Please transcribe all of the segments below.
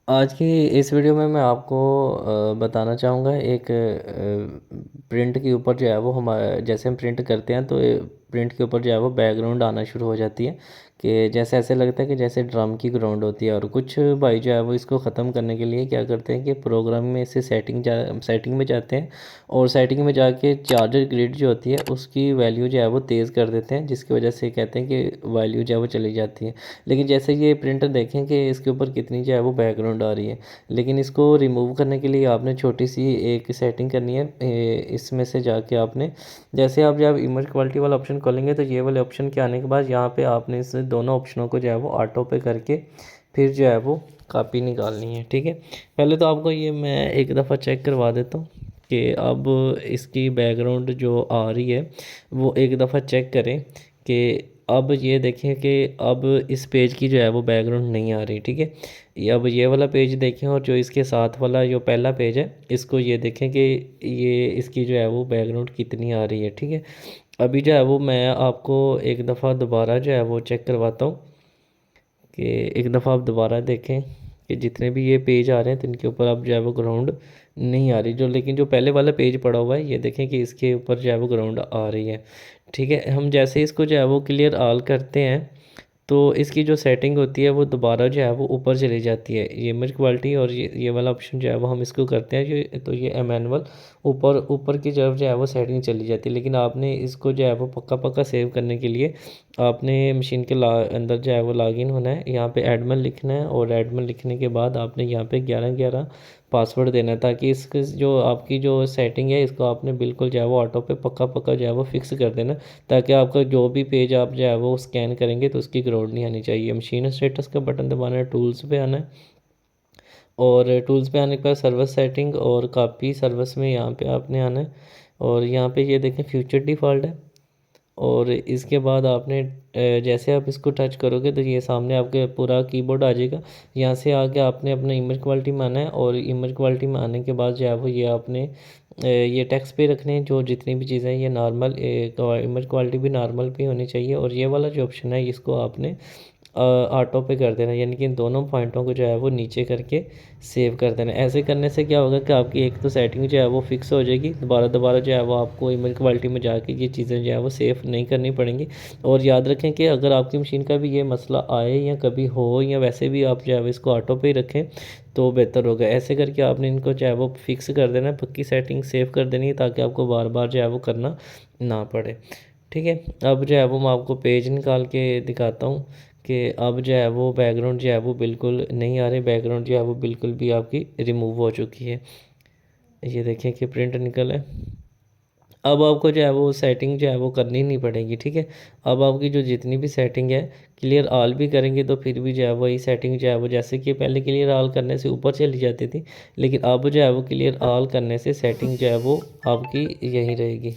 आज की इस वीडियो में मैं आपको बताना चाहूँगा एक प्रिंट के ऊपर जो है वो हमारे जैसे हम प्रिंट करते हैं तो प्रिंट के ऊपर जो है वो बैकग्राउंड आना शुरू हो जाती है कि जैसे ऐसे लगता है कि जैसे ड्रम की ग्राउंड होती है। और कुछ भाई जो है वो इसको ख़त्म करने के लिए क्या करते हैं कि प्रोग्राम में से सेटिंग में जाते हैं और सेटिंग में जाके चार्जर ग्रिड जो होती है उसकी वैल्यू जो है वो तेज़ कर देते हैं, जिसकी वजह से कहते हैं कि वैल्यू जो है वो चली जाती है। लेकिन जैसे ये प्रिंटर देखें कि इसके ऊपर कितनी जो है वो बैकग्राउंड आ रही है। लेकिन इसको रिमूव करने के लिए आपने छोटी सी एक सेटिंग करनी है। इसमें से जाके आपने जैसे आप जब इमेज क्वालिटी वाला ऑप्शन खोलेंगे तो ये वाले ऑप्शन के आने के बाद यहाँ पे आपने इस दोनों ऑप्शनों को जो है वो ऑटो पे करके फिर जो है वो कॉपी निकालनी है। ठीक है, पहले तो आपको ये मैं एक दफ़ा चेक करवा देता हूँ कि अब इसकी बैकग्राउंड जो आ रही है वो एक दफ़ा चेक करें कि अब ये देखें कि अब इस पेज की जो है वो बैकग्राउंड नहीं आ रही। ठीक है, अब ये वाला पेज देखें और जो इसके साथ वाला जो पहला पेज है इसको ये देखें कि ये इसकी जो है वो बैकग्राउंड कितनी आ रही है। ठीक है, अभी जो है वो मैं आपको एक दफ़ा दोबारा जो है वो चेक करवाता हूँ कि एक दफ़ा आप दोबारा देखें कि जितने भी ये पेज आ रहे हैं तो इनके ऊपर अब जो है वो ग्राउंड नहीं आ रही। जो लेकिन जो पहले वाला पेज पड़ा हुआ है ये देखें कि इसके ऊपर जो है वो ग्राउंड आ रही है। ठीक है, हम जैसे इसको जो है वो क्लियर ऑल करते हैं तो इसकी जो सेटिंग होती है वो दोबारा जो है वो ऊपर चली जाती है। ये इमेज क्वालिटी और ये वाला ऑप्शन जो है वो हम इसको करते हैं ये तो ये मैनुअल ऊपर ऊपर की तरफ जो है वो सेटिंग चली जाती है। लेकिन आपने इसको जो है वो पक्का पक्का सेव करने के लिए आपने मशीन के अंदर जो है वो लॉगिन होना है, यहाँ पे एडमिन लिखना है और एडमिन लिखने के बाद आपने यहाँ पे 1111 पासवर्ड देना है ताकि इसके जो आपकी जो सेटिंग है इसको आपने बिल्कुल जो है वो ऑटो पे पक्का पक्का जो है वो फिक्स कर देना, ताकि आपका जो भी पेज आप जो है वो स्कैन करेंगे तो उसकी ग्राउंड नहीं आनी चाहिए। मशीन स्टेटस का बटन दबाना है, टूल्स पे आना है और टूल्स पे आने के बाद सर्विस सेटिंग और कॉपी सर्विस में यहाँ पे आपने आना है और यहाँ पे ये देखें फ्यूचर डिफ़ॉल्ट है। और इसके बाद आपने जैसे आप इसको टच करोगे तो ये सामने आपके पूरा कीबोर्ड आ जाएगा। यहाँ से आके आपने अपना इमेज क्वालिटी में आना है और इमेज क्वालिटी में आने के बाद जो है वो ये आपने ये टेक्स्ट पे रखने हैं। जो जितनी भी चीज़ें ये नॉर्मल इमेज क्वालिटी भी नॉर्मल पे होनी चाहिए और ये वाला जो ऑप्शन है इसको आपने ऑटो पे कर देना, यानी कि इन दोनों पॉइंटों को जो है वो नीचे करके सेव कर देना। ऐसे करने से क्या होगा कि आपकी एक तो सेटिंग जो है वो फिक्स हो जाएगी, दोबारा दोबारा जो है वो आपको इमेज क्वालिटी में जाके ये चीज़ें जो है वो सेव नहीं करनी पड़ेंगी। और याद रखें कि अगर आपकी मशीन का भी ये मसला आए या कभी हो या वैसे भी आप जो है वो इसको ऑटो पे ही रखें तो बेहतर होगा। ऐसे करके आपने इनको जो है वो फिक्स कर देना है, पक्की सेटिंग सेव कर देनी है ताकि आपको बार बार जो है वो करना ना पड़े। ठीक है, अब जो है वो मैं आपको पेज निकाल के दिखाता हूँ कि अब जो है वो बैकग्राउंड जो है वो बिल्कुल नहीं आ रही, बैकग्राउंड जो है वो बिल्कुल भी आपकी रिमूव हो चुकी है। ये देखें कि प्रिंट निकल है। अब आपको जो है वो सेटिंग जो है वो करनी नहीं पड़ेगी। ठीक है, अब आपकी जो जितनी भी सेटिंग है क्लियर ऑल भी करेंगे तो फिर भी जो है वही सेटिंग जो है वो जैसे कि पहले क्लियर ऑल करने से ऊपर चली जाती थी, लेकिन अब जो है वो क्लियर ऑल करने से सेटिंग जो है वो आपकी यहीं रहेगी।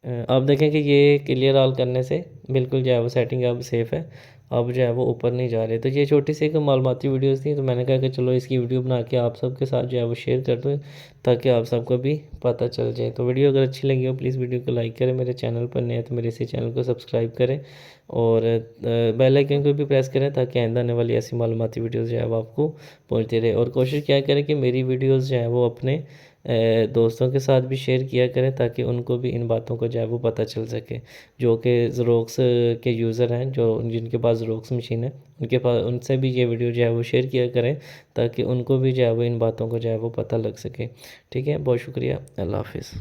अब देखें कि ये क्लियर ऑल करने से बिल्कुल जो है वो सेटिंग अब सेफ़ है, अब जो है वो ऊपर नहीं जा रहे। तो ये छोटी सी एक मालूमाती वीडियोस थी तो मैंने कहा कि चलो इसकी वीडियो बना के आप सबके साथ जो है वो शेयर कर दूँ ताकि आप सबको भी पता चल जाए। तो वीडियो अगर अच्छी लगी हो प्लीज़ वीडियो को लाइक करें, मेरे चैनल पर नए हैं तो मेरे इसी चैनल को सब्सक्राइब करें और बेल आइकन को भी प्रेस करें ताकि आइंदा आने वाली ऐसी मालूमाती वीडियोज़ जो है वो आपको पहुँचती रहे। और कोशिश क्या करें कि मेरी वीडियोज़ जो है वो अपने दोस्तों के साथ भी शेयर किया करें ताकि उनको भी इन बातों को जो है वो पता चल सके, जो कि ज़ेरोक्स के यूज़र हैं, जो जिनके पास ज़ेरोक्स मशीन है उनके पास उनसे भी ये वीडियो जो है वो शेयर किया करें ताकि उनको भी जो है वो इन बातों को जो है वो पता लग सके। ठीक है, बहुत शुक्रिया, अल्लाह हाफ़िज़।